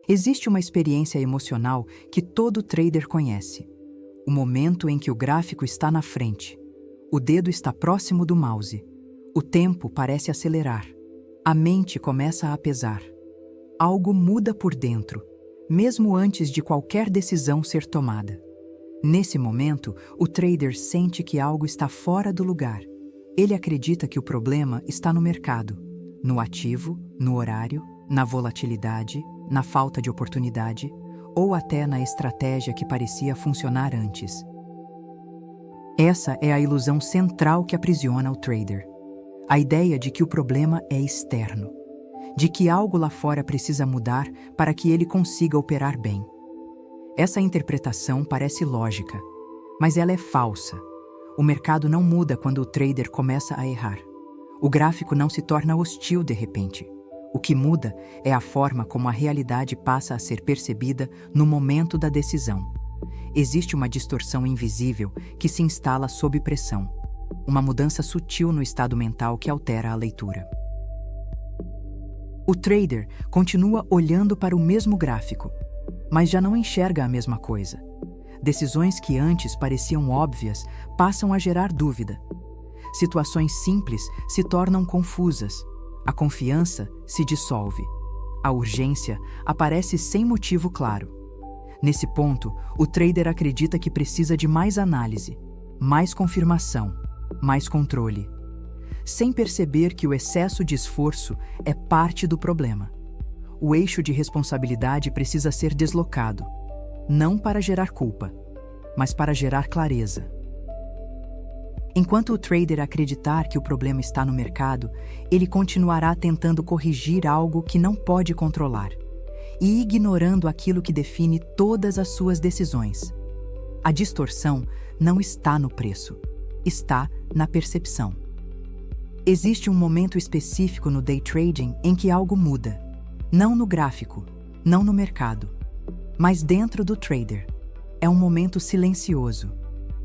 Existe uma experiência emocional que todo trader conhece. O momento em que o gráfico está na frente. O dedo está próximo do mouse. O tempo parece acelerar. A mente começa a pesar. Algo muda por dentro, mesmo antes de qualquer decisão ser tomada. Nesse momento, o trader sente que algo está fora do lugar. Ele acredita que o problema está no mercado, no ativo, no horário, na volatilidade, na falta de oportunidade, ou até na estratégia que parecia funcionar antes. Essa é a ilusão central que aprisiona o trader. A ideia de que o problema é externo, de que algo lá fora precisa mudar para que ele consiga operar bem. Essa interpretação parece lógica, mas ela é falsa. O mercado não muda quando o trader começa a errar. O gráfico não se torna hostil de repente. O que muda é a forma como a realidade passa a ser percebida no momento da decisão. Existe uma distorção invisível que se instala sob pressão. Uma mudança sutil no estado mental que altera a leitura. O trader continua olhando para o mesmo gráfico, mas já não enxerga a mesma coisa. Decisões que antes pareciam óbvias passam a gerar dúvida. Situações simples se tornam confusas. A confiança se dissolve. A urgência aparece sem motivo claro. Nesse ponto, o trader acredita que precisa de mais análise, mais confirmação, mais controle, sem perceber que o excesso de esforço é parte do problema. O eixo de responsabilidade precisa ser deslocado, não para gerar culpa, mas para gerar clareza. Enquanto o trader acreditar que o problema está no mercado, ele continuará tentando corrigir algo que não pode controlar e ignorando aquilo que define todas as suas decisões. A distorção não está no preço, está na percepção. Existe um momento específico no day trading em que algo muda, não no gráfico, não no mercado, mas dentro do trader. É um momento silencioso,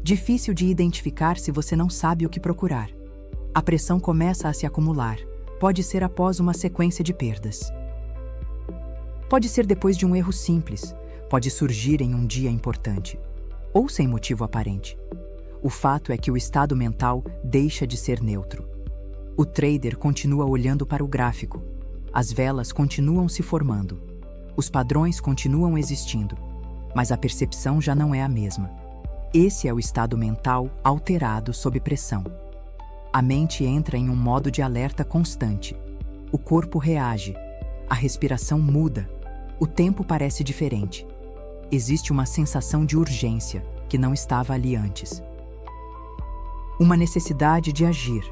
difícil de identificar se você não sabe o que procurar. A pressão começa a se acumular, pode ser após uma sequência de perdas. Pode ser depois de um erro simples, pode surgir em um dia importante, ou sem motivo aparente. O fato é que o estado mental deixa de ser neutro. O trader continua olhando para o gráfico. As velas continuam se formando. Os padrões continuam existindo, mas a percepção já não é a mesma. Esse é o estado mental alterado sob pressão. A mente entra em um modo de alerta constante. O corpo reage. A respiração muda. O tempo parece diferente. Existe uma sensação de urgência que não estava ali antes. Uma necessidade de agir,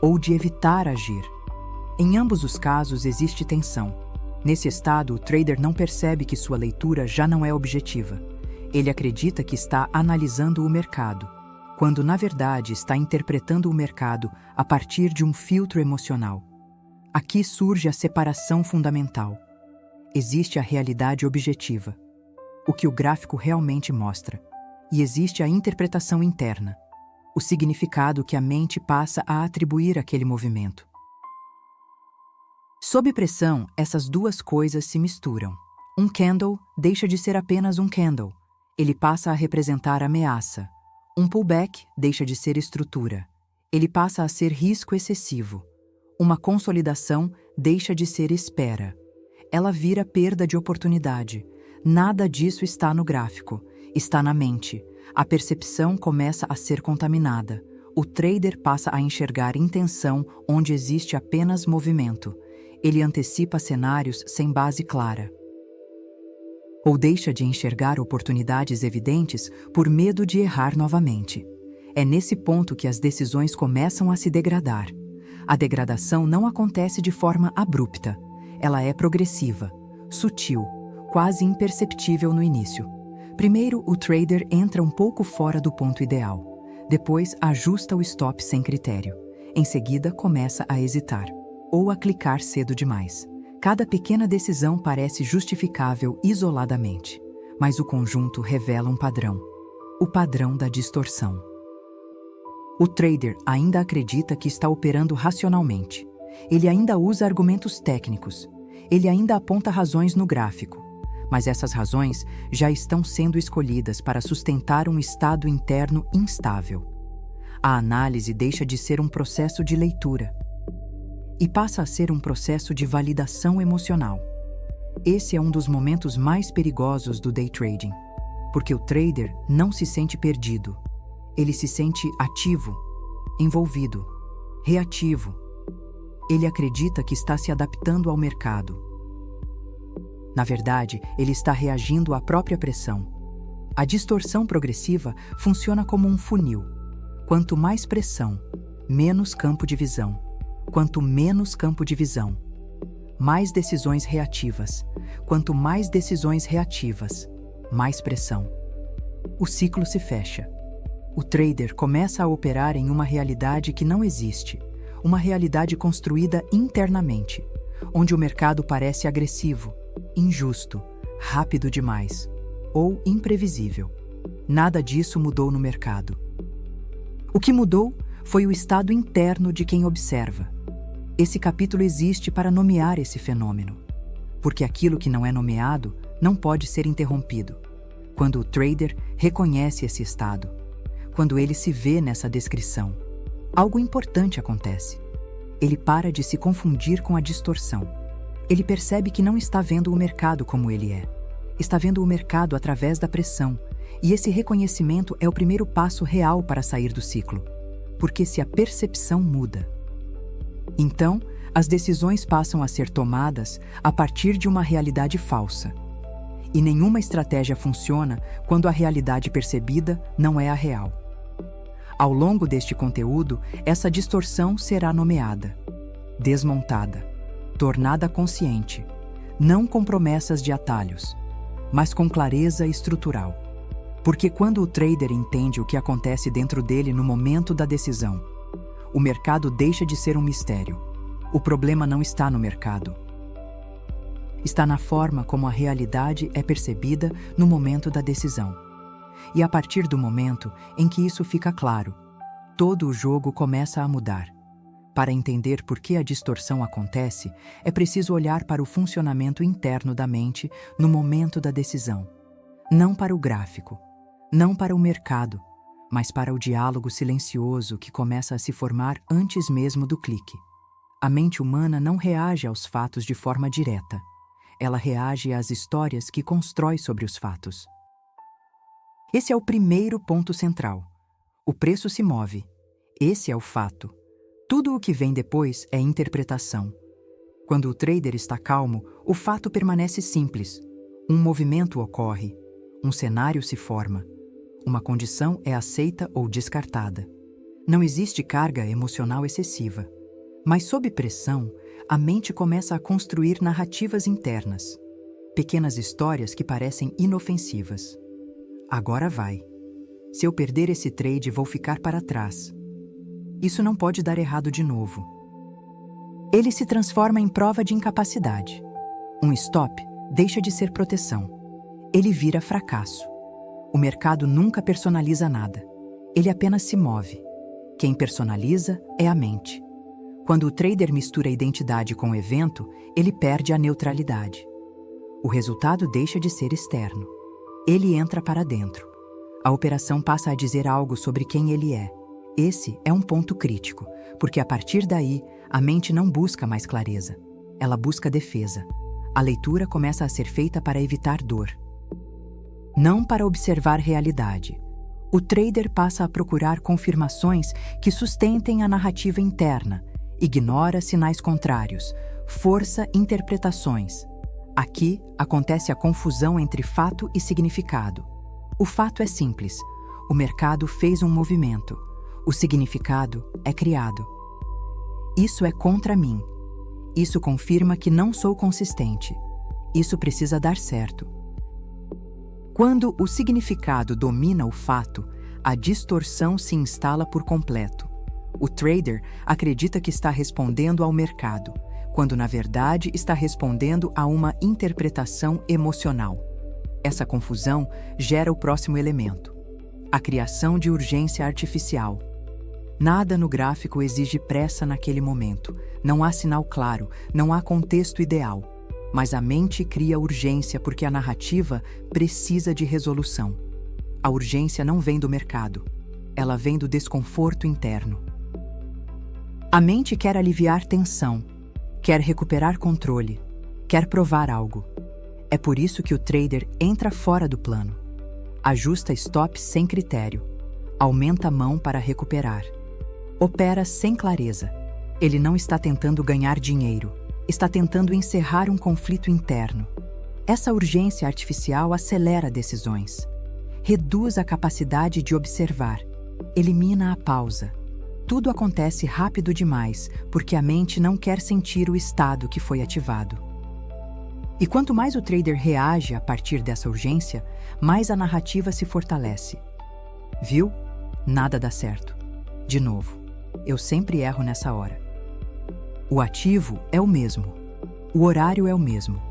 ou de evitar agir. Em ambos os casos existe tensão. Nesse estado, o trader não percebe que sua leitura já não é objetiva. Ele acredita que está analisando o mercado, quando na verdade está interpretando o mercado a partir de um filtro emocional. Aqui surge a separação fundamental. Existe a realidade objetiva, o que o gráfico realmente mostra, e existe a interpretação interna, o significado que a mente passa a atribuir àquele movimento. Sob pressão, essas duas coisas se misturam. Um candle deixa de ser apenas um candle. Ele passa a representar ameaça. Um pullback deixa de ser estrutura. Ele passa a ser risco excessivo. Uma consolidação deixa de ser espera. Ela vira perda de oportunidade. Nada disso está no gráfico. Está na mente. A percepção começa a ser contaminada. O trader passa a enxergar intenção onde existe apenas movimento. Ele antecipa cenários sem base clara. Ou deixa de enxergar oportunidades evidentes por medo de errar novamente. É nesse ponto que as decisões começam a se degradar. A degradação não acontece de forma abrupta. Ela é progressiva, sutil, quase imperceptível no início. Primeiro, o trader entra um pouco fora do ponto ideal. Depois, ajusta o stop sem critério. Em seguida, começa a hesitar, ou a clicar cedo demais. Cada pequena decisão parece justificável isoladamente, mas o conjunto revela um padrão. O padrão da distorção. O trader ainda acredita que está operando racionalmente. Ele ainda usa argumentos técnicos. Ele ainda aponta razões no gráfico. mas essas razões já estão sendo escolhidas para sustentar um estado interno instável. A análise deixa de ser um processo de leitura e passa a ser um processo de validação emocional. Esse é um dos momentos mais perigosos do day trading, porque o trader não se sente perdido. Ele se sente ativo, envolvido, reativo. Ele acredita que está se adaptando ao mercado. Na verdade, ele está reagindo à própria pressão. A distorção progressiva funciona como um funil. Quanto mais pressão, menos campo de visão. Quanto menos campo de visão, mais decisões reativas. Quanto mais decisões reativas, mais pressão. O ciclo se fecha. O trader começa a operar em uma realidade que não existe, uma realidade construída internamente, onde o mercado parece agressivo, injusto, rápido demais ou imprevisível. Nada disso mudou no mercado. O que mudou foi o estado interno de quem observa. Esse capítulo existe para nomear esse fenômeno, porque aquilo que não é nomeado não pode ser interrompido. Quando o trader reconhece esse estado, quando ele se vê nessa descrição, algo importante acontece. Ele para de se confundir com a distorção. Ele percebe que não está vendo o mercado como ele é. Está vendo o mercado através da pressão, e esse reconhecimento é o primeiro passo real para sair do ciclo, porque se a percepção muda, então, as decisões passam a ser tomadas a partir de uma realidade falsa. E nenhuma estratégia funciona quando a realidade percebida não é a real. Ao longo deste conteúdo, essa distorção será nomeada, desmontada, tornada consciente, não com promessas de atalhos, mas com clareza estrutural. Porque quando o trader entende o que acontece dentro dele no momento da decisão, o mercado deixa de ser um mistério. O problema não está no mercado. Está na forma como a realidade é percebida no momento da decisão. E a partir do momento em que isso fica claro, todo o jogo começa a mudar. Para entender por que a distorção acontece, é preciso olhar para o funcionamento interno da mente no momento da decisão. Não para o gráfico, não para o mercado, mas para o diálogo silencioso que começa a se formar antes mesmo do clique. A mente humana não reage aos fatos de forma direta. Ela reage às histórias que constrói sobre os fatos. Esse é o primeiro ponto central. O preço se move. Esse é o fato. Tudo o que vem depois é interpretação. Quando o trader está calmo, o fato permanece simples. Um movimento ocorre. Um cenário se forma. Uma condição é aceita ou descartada. Não existe carga emocional excessiva. Mas sob pressão, a mente começa a construir narrativas internas. Pequenas histórias que parecem inofensivas. Agora vai. Se eu perder esse trade, vou ficar para trás. Isso não pode dar errado de novo. Ele se transforma em prova de incapacidade. Um stop deixa de ser proteção. Ele vira fracasso. O mercado nunca personaliza nada. Ele apenas se move. Quem personaliza é a mente. Quando o trader mistura a identidade com o evento, ele perde a neutralidade. O resultado deixa de ser externo. Ele entra para dentro. A operação passa a dizer algo sobre quem ele é. Esse é um ponto crítico, porque a partir daí, a mente não busca mais clareza. Ela busca defesa. A leitura começa a ser feita para evitar dor, não para observar realidade. O trader passa a procurar confirmações que sustentem a narrativa interna, ignora sinais contrários, força interpretações. Aqui acontece a confusão entre fato e significado. O fato é simples. O mercado fez um movimento. O significado é criado. Isso é contra mim. Isso confirma que não sou consistente. Isso precisa dar certo. Quando o significado domina o fato, a distorção se instala por completo. O trader acredita que está respondendo ao mercado, quando na verdade está respondendo a uma interpretação emocional. Essa confusão gera o próximo elemento: a criação de urgência artificial. Nada no gráfico exige pressa naquele momento. Não há sinal claro, não há contexto ideal. Mas a mente cria urgência porque a narrativa precisa de resolução. A urgência não vem do mercado, ela vem do desconforto interno. A mente quer aliviar tensão, quer recuperar controle, quer provar algo. É por isso que o trader entra fora do plano. Ajusta stop sem critério, aumenta a mão para recuperar. Opera sem clareza. Ele não está tentando ganhar dinheiro, está tentando encerrar um conflito interno. Essa urgência artificial acelera decisões, reduz a capacidade de observar, elimina a pausa. Tudo acontece rápido demais porque a mente não quer sentir o estado que foi ativado. E quanto mais o trader reage a partir dessa urgência, mais a narrativa se fortalece. Viu? Nada dá certo. De novo, eu sempre erro nessa hora. O ativo é o mesmo. O horário é o mesmo.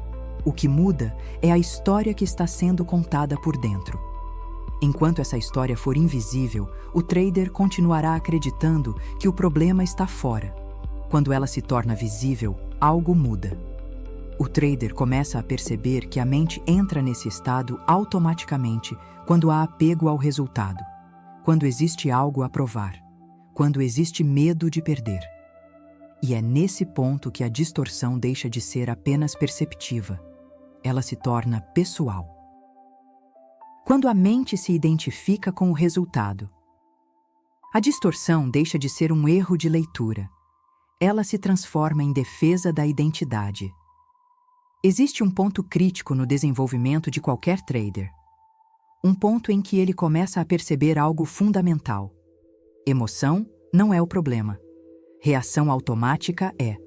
O que muda é a história que está sendo contada por dentro. Enquanto essa história for invisível, o trader continuará acreditando que o problema está fora. Quando ela se torna visível, algo muda. O trader começa a perceber que a mente entra nesse estado automaticamente quando há apego ao resultado, quando existe algo a provar, quando existe medo de perder. E é nesse ponto que a distorção deixa de ser apenas perceptiva. Ela se torna pessoal. Quando a mente se identifica com o resultado, a distorção deixa de ser um erro de leitura. Ela se transforma em defesa da identidade. Existe um ponto crítico no desenvolvimento de qualquer trader. Um ponto em que ele começa a perceber algo fundamental. Emoção não é o problema. Reação automática é.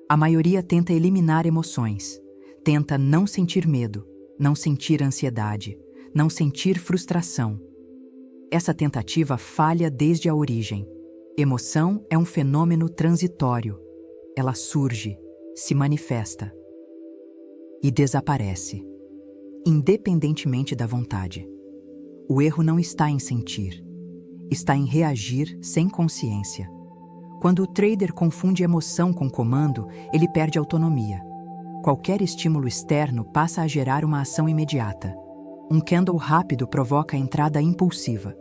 A maioria tenta eliminar emoções. Tenta não sentir medo, não sentir ansiedade, não sentir frustração. Essa tentativa falha desde a origem. Emoção é um fenômeno transitório. Ela surge, se manifesta e desaparece, independentemente da vontade. O erro não está em sentir, está em reagir sem consciência. Quando o trader confunde emoção com comando, ele perde autonomia. Qualquer estímulo externo passa a gerar uma ação imediata. Um candle rápido provoca a entrada impulsiva.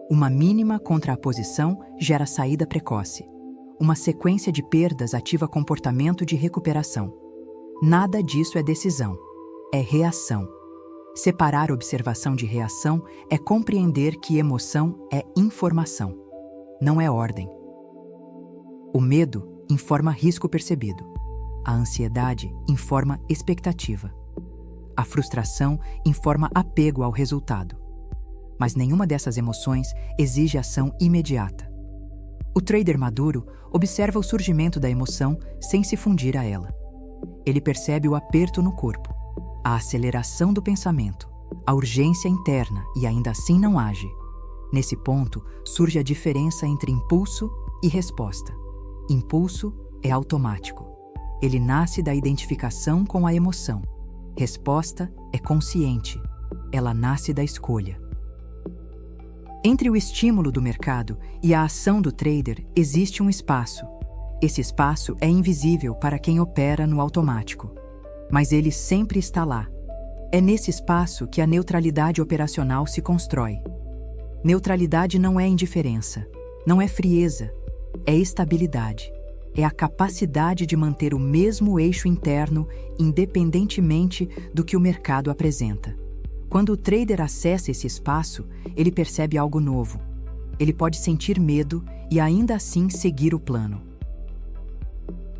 Uma mínima contraposição gera saída precoce. Uma sequência de perdas ativa comportamento de recuperação. Nada disso é decisão, é reação. Separar observação de reação é compreender que emoção é informação, não é ordem. O medo informa risco percebido. A ansiedade informa expectativa. A frustração informa apego ao resultado. Mas nenhuma dessas emoções exige ação imediata. O trader maduro observa o surgimento da emoção sem se fundir a ela. Ele percebe o aperto no corpo, a aceleração do pensamento, a urgência interna e ainda assim não age. Nesse ponto, surge a diferença entre impulso e resposta. Impulso é automático. Ele nasce da identificação com a emoção. Resposta é consciente. Ela nasce da escolha. Entre o estímulo do mercado e a ação do trader existe um espaço. Esse espaço é invisível para quem opera no automático, mas ele sempre está lá. É nesse espaço que a neutralidade operacional se constrói. Neutralidade não é indiferença, não é frieza, é estabilidade. É a capacidade de manter o mesmo eixo interno independentemente do que o mercado apresenta. Quando o trader acessa esse espaço, ele percebe algo novo. Ele pode sentir medo e ainda assim seguir o plano.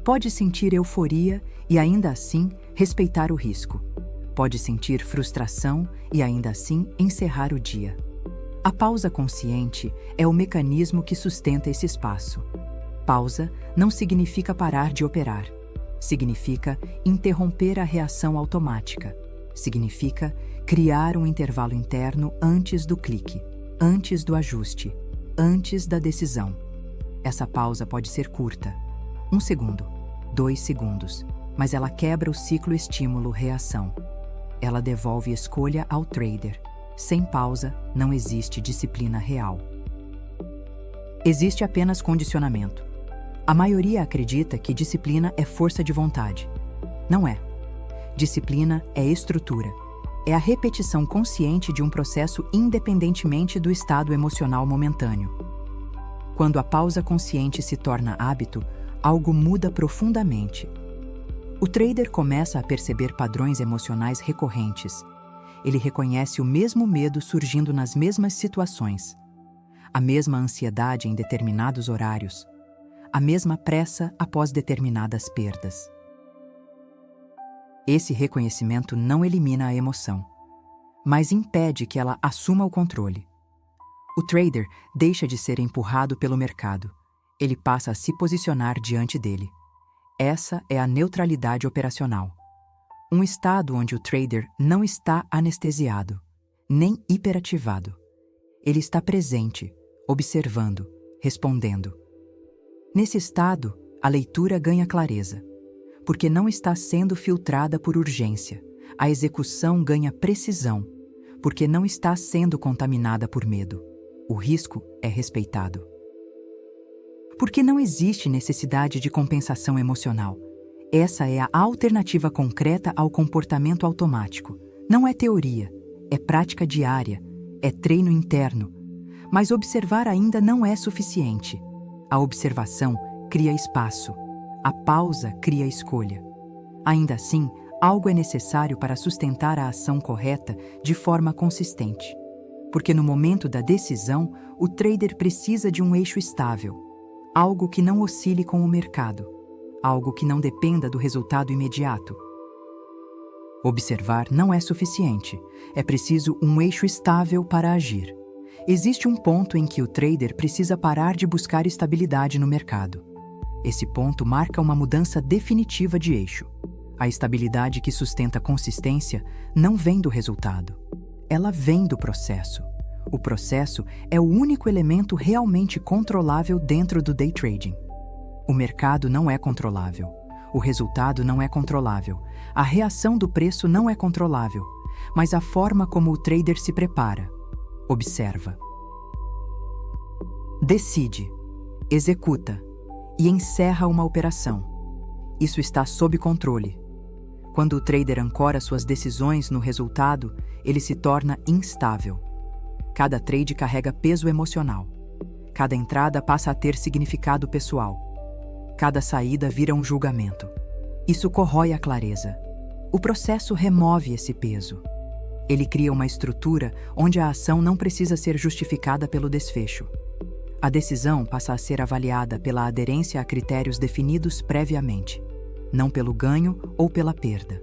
Pode sentir euforia e ainda assim respeitar o risco. Pode sentir frustração e ainda assim encerrar o dia. A pausa consciente é o mecanismo que sustenta esse espaço. Pausa não significa parar de operar. Significa interromper a reação automática. Significa criar um intervalo interno antes do clique, antes do ajuste, antes da decisão. Essa pausa pode ser curta, 1 segundo, 2 segundos, mas ela quebra o ciclo estímulo-reação. Ela devolve escolha ao trader. Sem pausa, não existe disciplina real. Existe apenas condicionamento. A maioria acredita que disciplina é força de vontade. Não é. Disciplina é estrutura. É a repetição consciente de um processo independentemente do estado emocional momentâneo. Quando a pausa consciente se torna hábito, algo muda profundamente. O trader começa a perceber padrões emocionais recorrentes. Ele reconhece o mesmo medo surgindo nas mesmas situações, a mesma ansiedade em determinados horários, a mesma pressa após determinadas perdas. Esse reconhecimento não elimina a emoção, mas impede que ela assuma o controle. O trader deixa de ser empurrado pelo mercado. Ele passa a se posicionar diante dele. Essa é a neutralidade operacional. Um estado onde o trader não está anestesiado, nem hiperativado. Ele está presente, observando, respondendo. Nesse estado, a leitura ganha clareza, porque não está sendo filtrada por urgência. A execução ganha precisão, porque não está sendo contaminada por medo. O risco é respeitado. Porque não existe necessidade de compensação emocional. Essa é a alternativa concreta ao comportamento automático. Não é teoria, é prática diária, é treino interno. Mas observar ainda não é suficiente. A observação cria espaço. A pausa cria escolha. Ainda assim, algo é necessário para sustentar a ação correta de forma consistente. Porque no momento da decisão, o trader precisa de um eixo estável, algo que não oscile com o mercado, algo que não dependa do resultado imediato. Observar não é suficiente, é preciso um eixo estável para agir. Existe um ponto em que o trader precisa parar de buscar estabilidade no mercado. Esse ponto marca uma mudança definitiva de eixo. A estabilidade que sustenta a consistência não vem do resultado. Ela vem do processo. O processo é o único elemento realmente controlável dentro do day trading. O mercado não é controlável. O resultado não é controlável. A reação do preço não é controlável. Mas a forma como o trader se prepara, observa, decide, executa e encerra uma operação. Isso está sob controle. Quando o trader ancora suas decisões no resultado, ele se torna instável. Cada trade carrega peso emocional. Cada entrada passa a ter significado pessoal. Cada saída vira um julgamento. Isso corrói a clareza. O processo remove esse peso. Ele cria uma estrutura onde a ação não precisa ser justificada pelo desfecho. A decisão passa a ser avaliada pela aderência a critérios definidos previamente, não pelo ganho ou pela perda.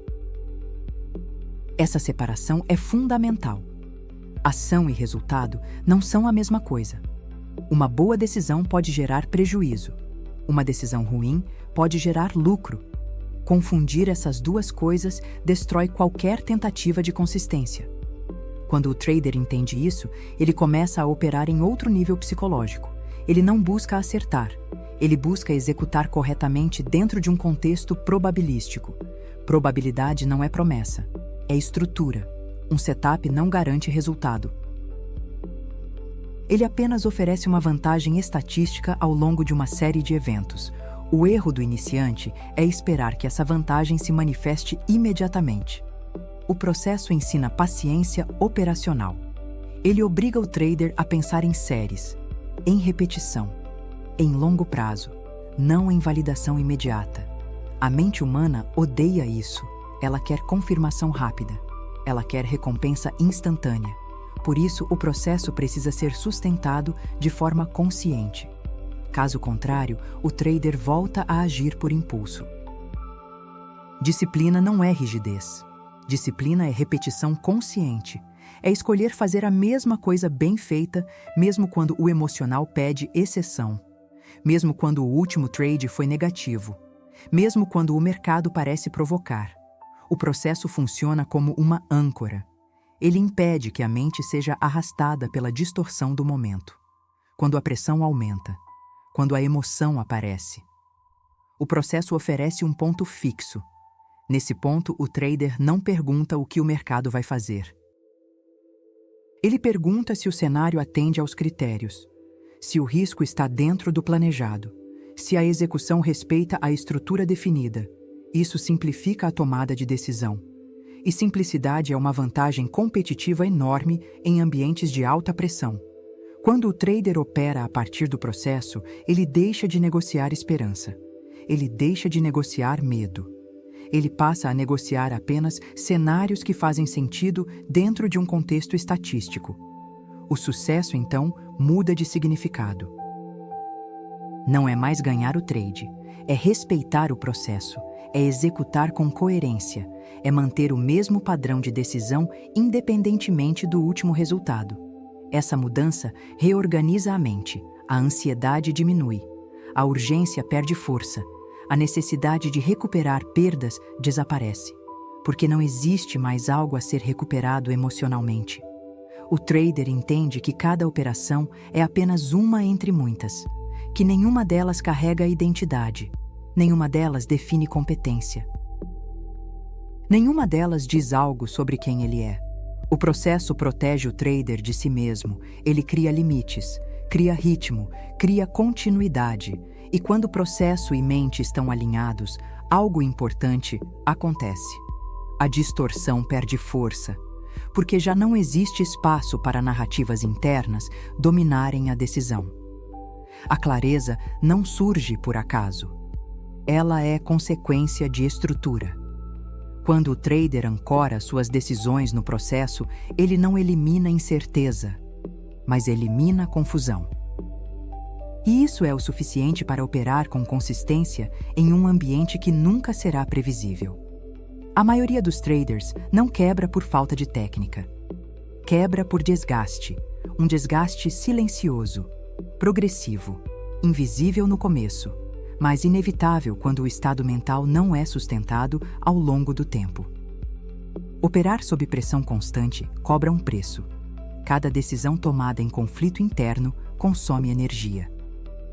Essa separação é fundamental. Ação e resultado não são a mesma coisa. Uma boa decisão pode gerar prejuízo. Uma decisão ruim pode gerar lucro. Confundir essas duas coisas destrói qualquer tentativa de consistência. Quando o trader entende isso, ele começa a operar em outro nível psicológico. Ele não busca acertar. Ele busca executar corretamente dentro de um contexto probabilístico. Probabilidade não é promessa, é estrutura. Um setup não garante resultado. Ele apenas oferece uma vantagem estatística ao longo de uma série de eventos. O erro do iniciante é esperar que essa vantagem se manifeste imediatamente. O processo ensina paciência operacional. Ele obriga o trader a pensar em séries, em repetição, em longo prazo, não em validação imediata. A mente humana odeia isso. Ela quer confirmação rápida. Ela quer recompensa instantânea. Por isso, o processo precisa ser sustentado de forma consciente. Caso contrário, o trader volta a agir por impulso. Disciplina não é rigidez. Disciplina é repetição consciente. É escolher fazer a mesma coisa bem feita, mesmo quando o emocional pede exceção. Mesmo quando o último trade foi negativo. Mesmo quando o mercado parece provocar. O processo funciona como uma âncora. Ele impede que a mente seja arrastada pela distorção do momento. Quando a pressão aumenta, quando a emoção aparece. O processo oferece um ponto fixo. Nesse ponto, o trader não pergunta o que o mercado vai fazer. Ele pergunta se o cenário atende aos critérios, se o risco está dentro do planejado, se a execução respeita a estrutura definida Isso simplifica a tomada de decisão. E simplicidade é uma vantagem competitiva enorme em ambientes de alta pressão. Quando o trader opera a partir do processo, ele deixa de negociar esperança. Ele deixa de negociar medo. Ele passa a negociar apenas cenários que fazem sentido dentro de um contexto estatístico. O sucesso, então, muda de significado. Não é mais ganhar o trade, é respeitar o processo, é executar com coerência, é manter o mesmo padrão de decisão independentemente do último resultado. Essa mudança reorganiza a mente, a ansiedade diminui, a urgência perde força, a necessidade de recuperar perdas desaparece, porque não existe mais algo a ser recuperado emocionalmente. O trader entende que cada operação é apenas uma entre muitas, que nenhuma delas carrega identidade, nenhuma delas define competência. Nenhuma delas diz algo sobre quem ele é. O processo protege o trader de si mesmo, ele cria limites, cria ritmo, cria continuidade, e quando processo e mente estão alinhados, algo importante acontece. A distorção perde força, porque já não existe espaço para narrativas internas dominarem a decisão. A clareza não surge por acaso. Ela é consequência de estrutura. Quando o trader ancora suas decisões no processo, ele não elimina incerteza, mas elimina confusão. E isso é o suficiente para operar com consistência em um ambiente que nunca será previsível. A maioria dos traders não quebra por falta de técnica. Quebra por desgaste, um desgaste silencioso, progressivo, invisível no começo, mas inevitável quando o estado mental não é sustentado ao longo do tempo. Operar sob pressão constante cobra um preço. Cada decisão tomada em conflito interno consome energia.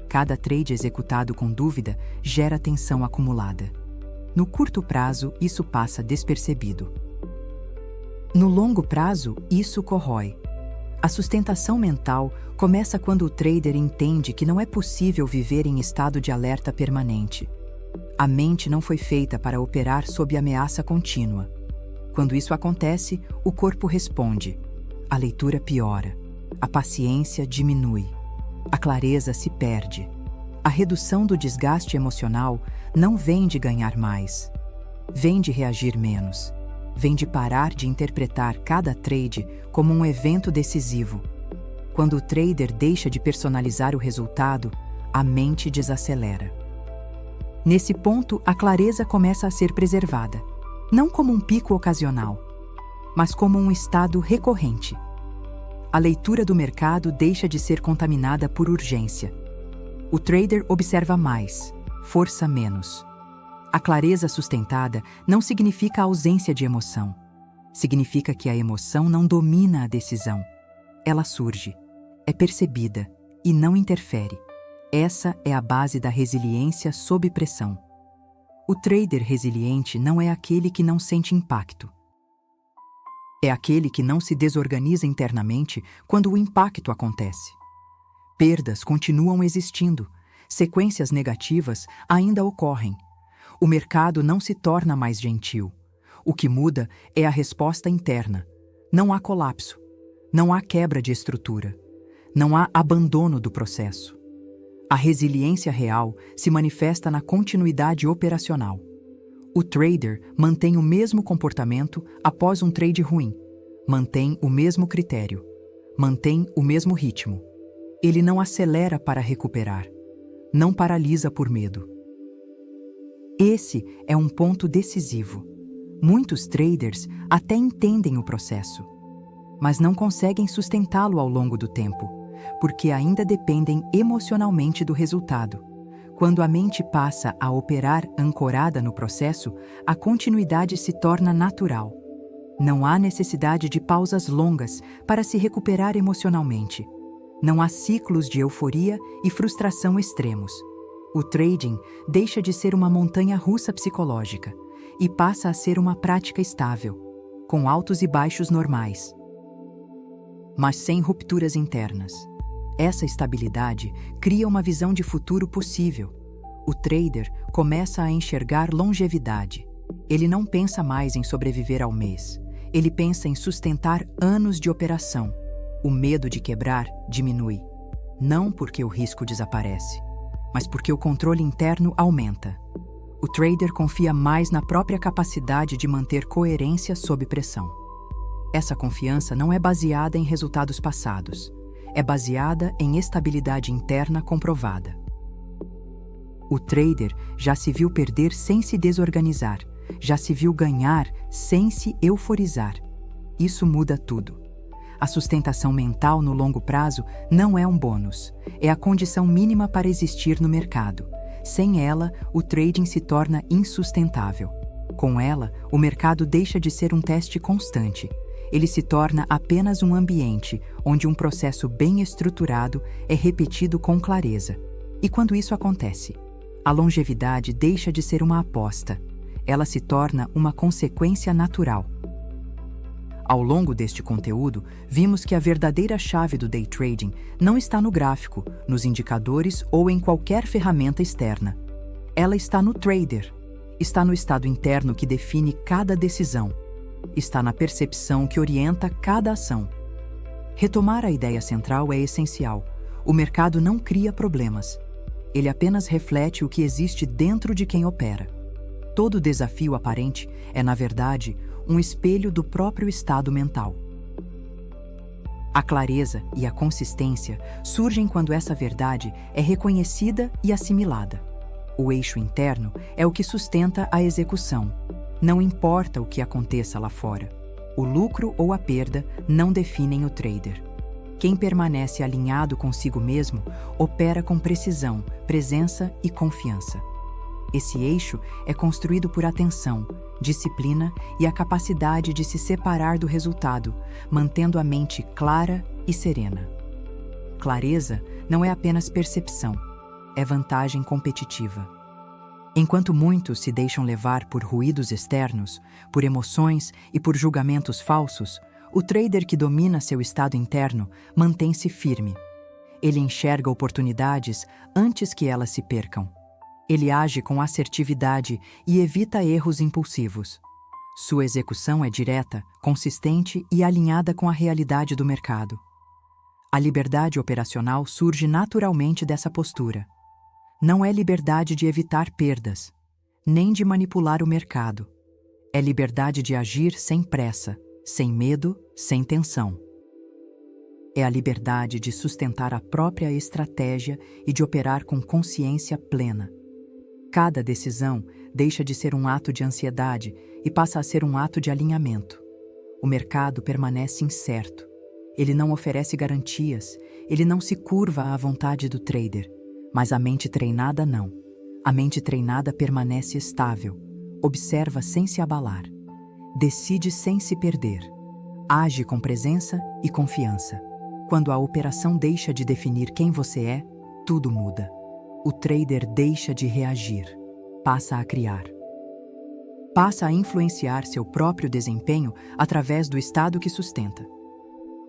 Cada trade executado com dúvida gera tensão acumulada. No curto prazo, isso passa despercebido. No longo prazo, isso corrói. A sustentação mental começa quando o trader entende que não é possível viver em estado de alerta permanente. A mente não foi feita para operar sob ameaça contínua. Quando isso acontece, o corpo responde. A leitura piora. A paciência diminui. A clareza se perde. A redução do desgaste emocional não vem de ganhar mais. Vem de reagir menos. Vem de parar de interpretar cada trade como um evento decisivo. Quando o trader deixa de personalizar o resultado, a mente desacelera. Nesse ponto, a clareza começa a ser preservada, não como um pico ocasional, mas como um estado recorrente. A leitura do mercado deixa de ser contaminada por urgência. O trader observa mais, força menos. A clareza sustentada não significa ausência de emoção. Significa que a emoção não domina a decisão. Ela surge, é percebida e não interfere. Essa é a base da resiliência sob pressão. O trader resiliente não é aquele que não sente impacto. É aquele que não se desorganiza internamente quando o impacto acontece. Perdas continuam existindo, sequências negativas ainda ocorrem. O mercado não se torna mais gentil. O que muda é a resposta interna. Não há colapso. Não há quebra de estrutura. Não há abandono do processo. A resiliência real se manifesta na continuidade operacional. O trader mantém o mesmo comportamento após um trade ruim. Mantém o mesmo critério. Mantém o mesmo ritmo. Ele não acelera para recuperar. Não paralisa por medo. Esse é um ponto decisivo. Muitos traders até entendem o processo, mas não conseguem sustentá-lo ao longo do tempo, porque ainda dependem emocionalmente do resultado. Quando a mente passa a operar ancorada no processo, a continuidade se torna natural. Não há necessidade de pausas longas para se recuperar emocionalmente. Não há ciclos de euforia e frustração extremos. O trading deixa de ser uma montanha-russa psicológica e passa a ser uma prática estável, com altos e baixos normais, mas sem rupturas internas. Essa estabilidade cria uma visão de futuro possível, O trader começa a enxergar longevidade. Ele não pensa mais em sobreviver ao mês. Ele pensa em sustentar anos de operação. O medo de quebrar diminui. Não porque o risco desaparece, mas porque o controle interno aumenta. O trader confia mais na própria capacidade de manter coerência sob pressão. Essa confiança não é baseada em resultados passados. É baseada em estabilidade interna comprovada. O trader já se viu perder sem se desorganizar. Já se viu ganhar sem se euforizar. Isso muda tudo. A sustentação mental no longo prazo não é um bônus, é a condição mínima para existir no mercado. Sem ela, o trading se torna insustentável. Com ela, o mercado deixa de ser um teste constante. Ele se torna apenas um ambiente onde um processo bem estruturado é repetido com clareza. E quando isso acontece, a longevidade deixa de ser uma aposta. Ela se torna uma consequência natural. Ao longo deste conteúdo, vimos que a verdadeira chave do day trading não está no gráfico, nos indicadores ou em qualquer ferramenta externa. Ela está no trader. Está no estado interno que define cada decisão. Está na percepção que orienta cada ação. Retomar a ideia central é essencial. O mercado não cria problemas. Ele apenas reflete o que existe dentro de quem opera. Todo desafio aparente é, na verdade, um espelho do próprio estado mental. A clareza e a consistência surgem quando essa verdade é reconhecida e assimilada. O eixo interno é o que sustenta a execução. Não importa o que aconteça lá fora. O lucro ou a perda não definem o trader. Quem permanece alinhado consigo mesmo opera com precisão, presença e confiança. Esse eixo é construído por atenção, disciplina e a capacidade de se separar do resultado, mantendo a mente clara e serena. Clareza não é apenas percepção, é vantagem competitiva. Enquanto muitos se deixam levar por ruídos externos, por emoções e por julgamentos falsos, o trader que domina seu estado interno mantém-se firme. Ele enxerga oportunidades antes que elas se percam. Ele age com assertividade e evita erros impulsivos. Sua execução é direta, consistente e alinhada com a realidade do mercado. A liberdade operacional surge naturalmente dessa postura. Não é liberdade de evitar perdas, nem de manipular o mercado. É liberdade de agir sem pressa, sem medo, sem tensão. É a liberdade de sustentar a própria estratégia e de operar com consciência plena. Cada decisão deixa de ser um ato de ansiedade e passa a ser um ato de alinhamento. O mercado permanece incerto. Ele não oferece garantias, ele não se curva à vontade do trader, mas a mente treinada não. A mente treinada permanece estável, observa sem se abalar, decide sem se perder, age com presença e confiança. Quando a operação deixa de definir quem você é, tudo muda. O trader deixa de reagir, passa a criar. Passa a influenciar seu próprio desempenho através do estado que sustenta.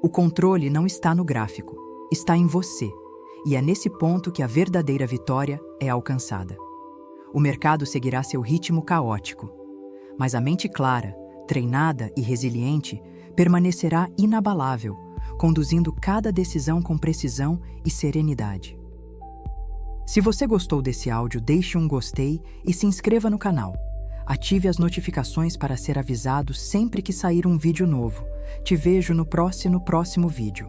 O controle não está no gráfico, está em você, e é nesse ponto que a verdadeira vitória é alcançada. O mercado seguirá seu ritmo caótico, mas a mente clara, treinada e resiliente permanecerá inabalável, conduzindo cada decisão com precisão e serenidade. Se você gostou desse áudio, deixe um gostei e se inscreva no canal. Ative as notificações para ser avisado sempre que sair um vídeo novo. Te vejo no próximo vídeo.